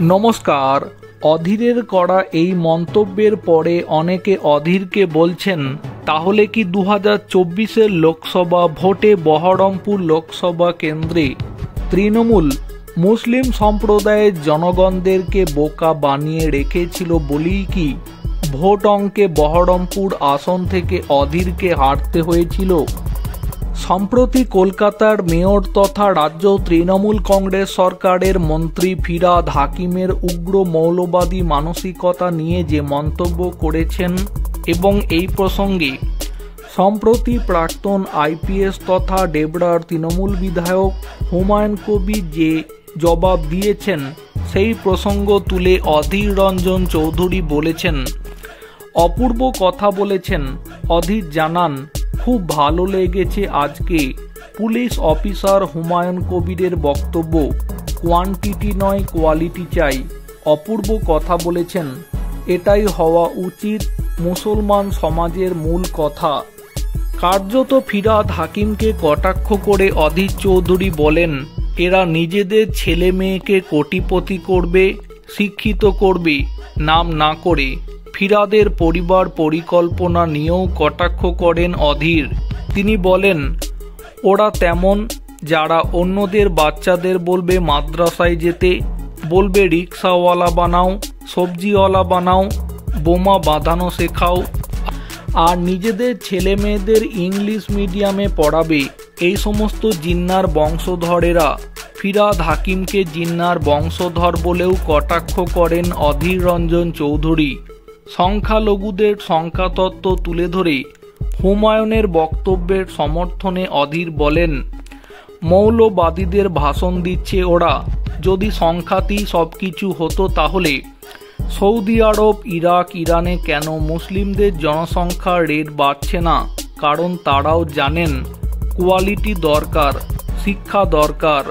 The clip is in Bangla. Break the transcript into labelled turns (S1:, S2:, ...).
S1: নমস্কার। অধীরের করা এই মন্তব্যের পরে অনেকে অধীরকে বলছেন, তাহলে কি 2024-এর লোকসভা ভোটে বহরমপুর লোকসভা কেন্দ্রে তৃণমূল মুসলিম সম্প্রদায়ের জনগণদেরকে বোকা বানিয়ে রেখেছিল বলেই কি ভোট অঙ্কে বহরমপুর আসন থেকে অধীরকে হারতে হয়েছিল? সম্প্রতি কলকাতার মেয়র তথা রাজ্য তৃণমূল কংগ্রেস সরকারের মন্ত্রী ফিরহাদ হাকিমের উগ্র মৌলবাদী মানসিকতা নিয়ে যে মন্তব্য করেছেন এবং এই প্রসঙ্গে সম্প্রতি প্রাক্তন আইপিএস তথা ডেবরার তৃণমূল বিধায়ক হুমায়ুন কবির যে জবাব দিয়েছেন, সেই প্রসঙ্গ তুলে অধীর রঞ্জন চৌধুরী বলেছেন, অপূর্ব কথা বলেছেন। অধীর জানান, খুব ভালো লেগেছে আজকে পুলিশ অফিসার হুমায়ুন কবিরের বক্তব্য, কোয়ান্টিটি নয় কোয়ালিটি চাই। অপূর্ব কথা বলেছেন, এটাই হওয়া উচিত মুসলমান সমাজের মূল কথা। কার্যত ফিরহাদ হাকিমকে কটাক্ষ করে অধীর চৌধুরী বলেন, এরা নিজেদের ছেলে মেয়েকে কোটিপতি করবে, শিক্ষিত করবে, নাম না করে ফিরহাদের পরিবার পরিকল্পনা নিয়েও কটাক্ষ করেন অধীর। তিনি বলেন, ওরা তেমন যারা অন্যদের বাচ্চাদের বলবে মাদ্রাসায় যেতে, বলবে রিক্সাওয়ালা বানাও, সবজিওয়ালা বানাও, বোমা বাঁধানো শেখাও, আর নিজেদের ছেলে মেয়েদের ইংলিশ মিডিয়ামে পড়াবে। এই সমস্ত জিন্নার বংশধরেরা ফিরহাদ হাকিমকে জিন্নার বংশধর বলেও কটাক্ষ করেন অধীর রঞ্জন চৌধুরী। সংখ্যালঘুদের সংখ্যাতত্ত্ব তুলে ধরে হুমায়ুনের বক্তব্যের সমর্থনে অধীর বলেন, মৌলবাদীদের ভাষণ দিচ্ছে ওরা। যদি সংখ্যাতেই সবকিছু হতো তাহলে সৌদি আরব, ইরাক, ইরানে কেন মুসলিমদের জনসংখ্যার রেট বাড়ছে না? কারণ তারাও জানেন কোয়ালিটি দরকার, শিক্ষা দরকার।